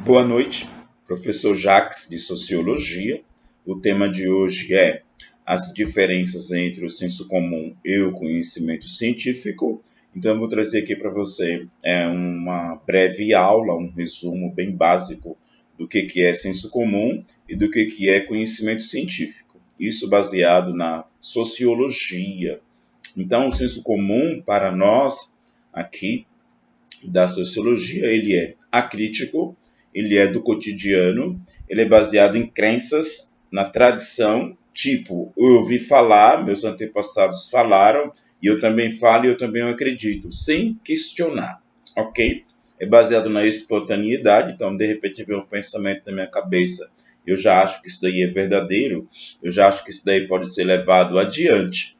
Boa noite, professor Jacques de Sociologia. O tema de hoje é as diferenças entre o senso comum e o conhecimento científico. Então, eu vou trazer aqui para você uma breve aula, um resumo bem básico do que é senso comum e do que é conhecimento científico. Isso baseado na sociologia. Então, o senso comum para nós aqui da sociologia, ele é acrítico, ele é do cotidiano, ele é baseado em crenças, na tradição, tipo, eu ouvi falar, meus antepassados falaram, e eu também falo e eu também acredito, sem questionar, ok? É baseado na espontaneidade, então, de repente, vem um pensamento na minha cabeça, eu já acho que isso daí é verdadeiro, eu já acho que isso daí pode ser levado adiante.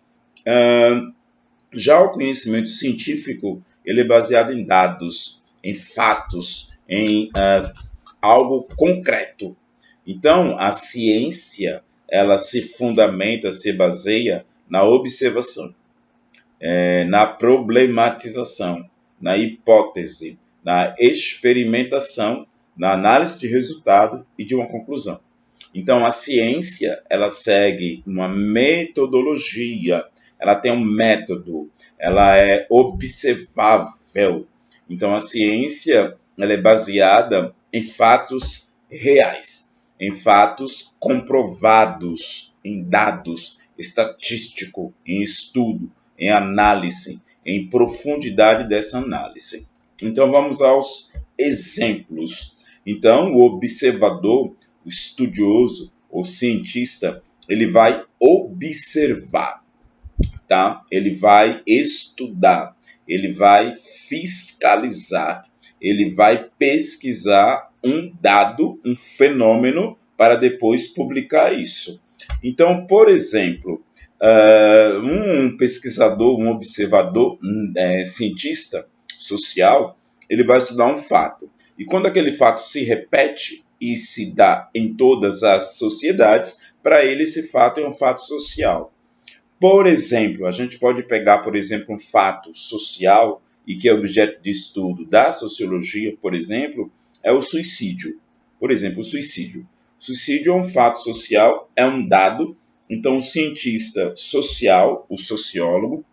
Já o conhecimento científico, ele é baseado em dados, em fatos, em algo concreto. Então, a ciência, ela se fundamenta, se baseia na observação, na problematização, na hipótese, na experimentação, na análise de resultado e de uma conclusão. Então, a ciência, ela segue uma metodologia, ela tem um método, ela é observável. Então, a ciência, ela é baseada em fatos reais, em fatos comprovados, em dados estatístico, em estudo, em análise, em profundidade dessa análise. Então, vamos aos exemplos. Então, o observador, o estudioso, o cientista, ele vai observar, tá? Ele vai estudar, ele vai fiscalizar, ele vai pesquisar um dado, um fenômeno, para depois publicar isso. Então, por exemplo, um pesquisador, um observador, cientista social, ele vai estudar um fato. E quando aquele fato se repete e se dá em todas as sociedades, para ele esse fato é um fato social. Por exemplo, a gente pode pegar, por exemplo, um fato social e que é objeto de estudo da sociologia, por exemplo, é o suicídio. Por exemplo, o suicídio. O suicídio é um fato social, é um dado. Então, o cientista social, o sociólogo,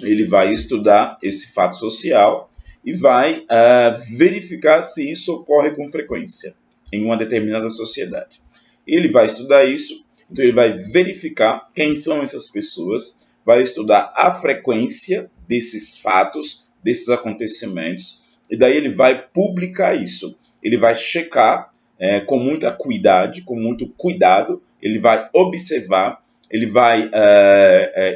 ele vai estudar esse fato social e vai verificar se isso ocorre com frequência em uma determinada sociedade. Ele vai estudar isso, então ele vai verificar quem são essas pessoas, vai estudar a frequência desses fatos, desses acontecimentos, e daí ele vai publicar isso. Ele vai checar com muita cuidado, com muito cuidado, ele vai observar, ele vai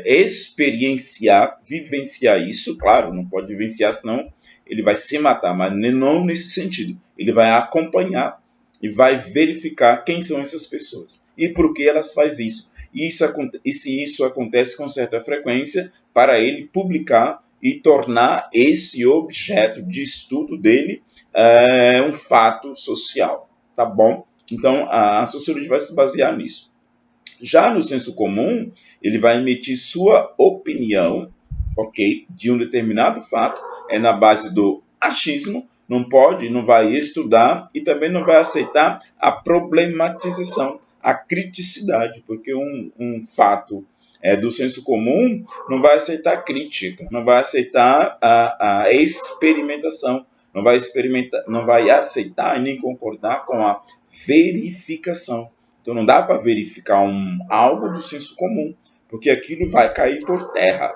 experienciar, vivenciar isso, claro, não pode vivenciar, senão ele vai se matar, mas não nesse sentido. Ele vai acompanhar e vai verificar quem são essas pessoas e por que elas fazem isso. E se isso acontece com certa frequência, para ele publicar e tornar esse objeto de estudo dele um fato social, tá bom? Então, a sociologia vai se basear nisso. Já no senso comum, ele vai emitir sua opinião, ok, de um determinado fato, na base do achismo, não vai estudar e também não vai aceitar a problematização, a criticidade, porque um fato do senso comum não vai aceitar crítica, não vai aceitar a experimentação, não vai aceitar e nem concordar com a verificação. Então não dá para verificar algo do senso comum, porque aquilo vai cair por terra.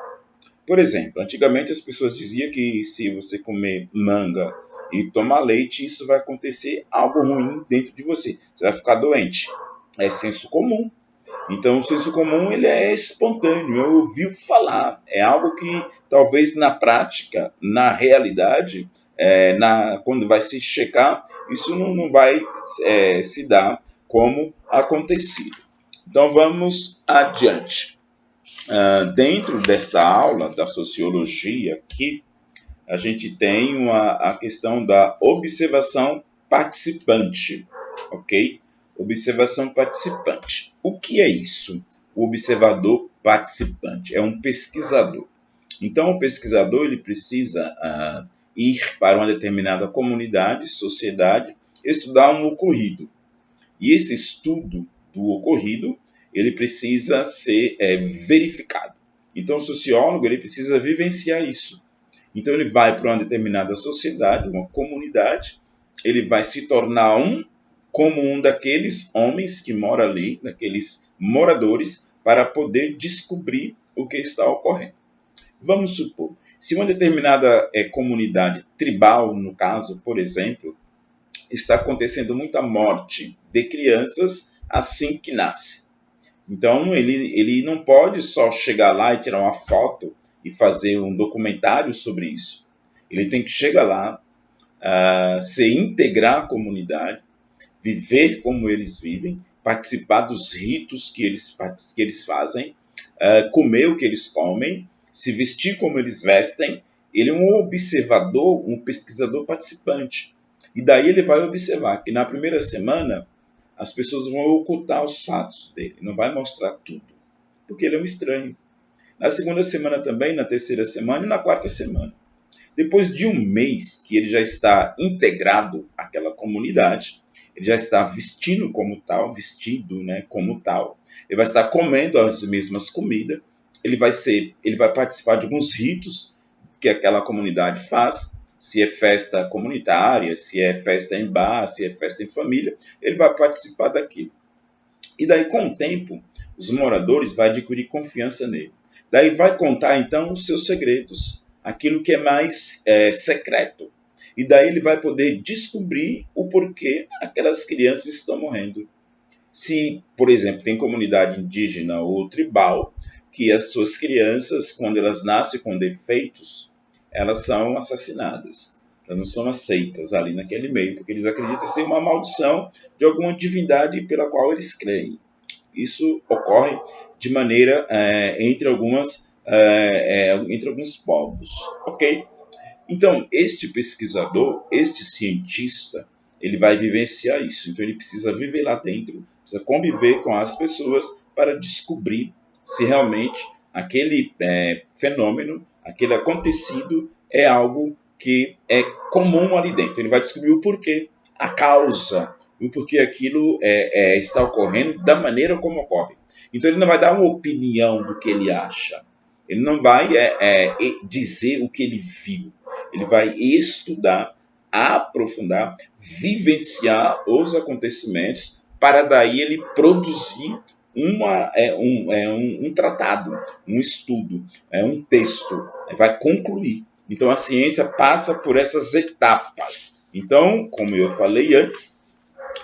Por exemplo, antigamente as pessoas diziam que se você comer manga e tomar leite, isso vai acontecer algo ruim dentro de você. Você vai ficar doente. É senso comum. Então o senso comum ele é espontâneo, eu ouvi falar. É algo que talvez na prática, na realidade, quando vai se checar, isso não vai se dar como acontecido. Então vamos adiante. Dentro desta aula da sociologia aqui, a gente tem a questão da observação participante, ok? Observação participante. O que é isso? O observador participante é um pesquisador. Então, o pesquisador ele precisa ir para uma determinada comunidade, sociedade, estudar um ocorrido. E esse estudo do ocorrido, ele precisa ser verificado. Então, o sociólogo ele precisa vivenciar isso. Então, ele vai para uma determinada sociedade, uma comunidade, ele vai se tornar como um daqueles homens que moram ali, daqueles moradores, para poder descobrir o que está ocorrendo. Vamos supor, se uma determinada comunidade tribal, no caso, por exemplo, está acontecendo muita morte de crianças assim que nascem. Então, ele não pode só chegar lá e tirar uma foto e fazer um documentário sobre isso. Ele tem que chegar lá, se integrar à comunidade, viver como eles vivem, participar dos ritos que eles fazem, comer o que eles comem, se vestir como eles vestem. Ele é um observador, um pesquisador participante. E daí ele vai observar que na primeira semana as pessoas vão ocultar os fatos dele, não vai mostrar tudo, porque ele é um estranho. Na segunda semana também, na terceira semana e na quarta semana. Depois de um mês que ele já está integrado àquela comunidade, ele já está vestido como tal, como tal, ele vai estar comendo as mesmas comidas, ele vai participar de alguns ritos que aquela comunidade faz, se é festa comunitária, se é festa em bar, se é festa em família, ele vai participar daquilo. E daí, com o tempo, os moradores vão adquirir confiança nele. Daí vai contar, então, os seus segredos, aquilo que é mais secreto. E daí ele vai poder descobrir o porquê aquelas crianças estão morrendo. Se, por exemplo, tem comunidade indígena ou tribal, que as suas crianças, quando elas nascem com defeitos, elas são assassinadas. Elas não são aceitas ali naquele meio, porque eles acreditam ser uma maldição de alguma divindade pela qual eles creem. Isso ocorre de maneira entre alguns povos, ok? Então, este pesquisador, este cientista, ele vai vivenciar isso. Então, ele precisa viver lá dentro, precisa conviver com as pessoas para descobrir se realmente aquele fenômeno, aquele acontecido é algo que é comum ali dentro. Ele vai descobrir o porquê, a causa, o porquê aquilo está ocorrendo da maneira como ocorre. Então, ele não vai dar uma opinião do que ele acha. Ele não vai dizer o que ele viu. Ele vai estudar, aprofundar, vivenciar os acontecimentos para daí ele produzir um tratado, um estudo, um texto. Vai concluir. Então, a ciência passa por essas etapas. Então, como eu falei antes,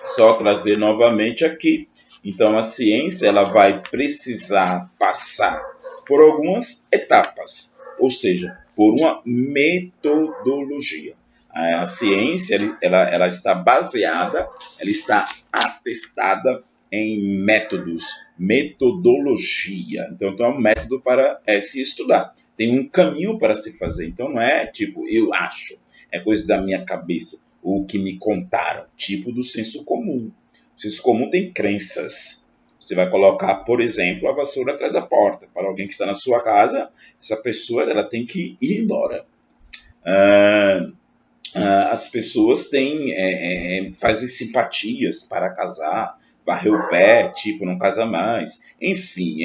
só trazer novamente aqui. Então, a ciência ela vai precisar passar por algumas etapas, ou seja, por uma metodologia. A ciência ela está baseada, ela está atestada em métodos, metodologia. Então é um método para se estudar. Tem um caminho para se fazer. Então não é tipo, eu acho, é coisa da minha cabeça, o que me contaram, tipo do senso comum. O senso comum tem crenças. Você vai colocar, por exemplo, a vassoura atrás da porta. Para alguém que está na sua casa, essa pessoa ela tem que ir embora. As pessoas fazem simpatias para casar, varrer o pé, tipo, não casa mais. Enfim,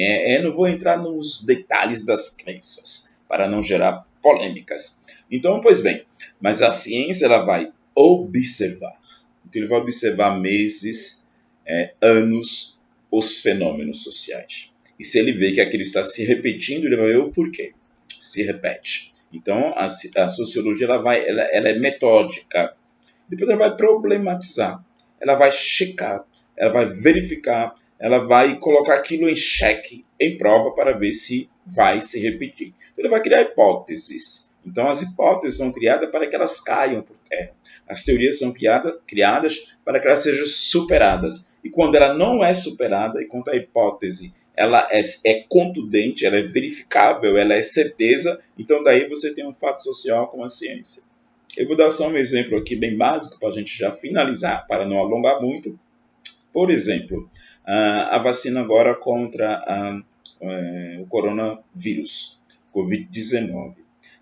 não vou entrar nos detalhes das crenças, para não gerar polêmicas. Então, pois bem, mas a ciência ela vai observar. Então, ele vai observar meses, anos, os fenômenos sociais. E se ele vê que aquilo está se repetindo, ele vai ver o porquê se repete. Então, a sociologia ela é metódica. Depois ela vai problematizar, ela vai checar, ela vai verificar, ela vai colocar aquilo em xeque, em prova, para ver se vai se repetir. Então, ele vai criar hipóteses. Então, as hipóteses são criadas para que elas caiam por terra. As teorias são criadas para que elas sejam superadas. E quando ela não é superada, e quando a hipótese ela é contundente, ela é verificável, ela é certeza, então daí você tem um fato social como a ciência. Eu vou dar só um exemplo aqui bem básico para a gente já finalizar, para não alongar muito. Por exemplo, a vacina agora contra o coronavírus, Covid-19.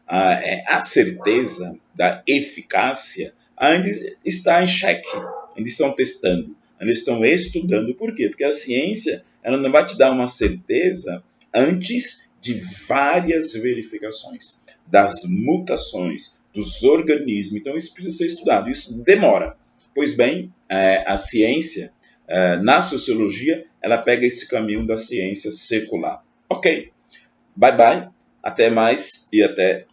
A certeza da eficácia ainda está em xeque, ainda estão testando, ainda estão estudando. Por quê? Porque a ciência ela não vai te dar uma certeza antes de várias verificações das mutações dos organismos. Então isso precisa ser estudado, isso demora. Pois bem, a ciência, na sociologia, ela pega esse caminho da ciência secular. Ok, bye bye, até mais e até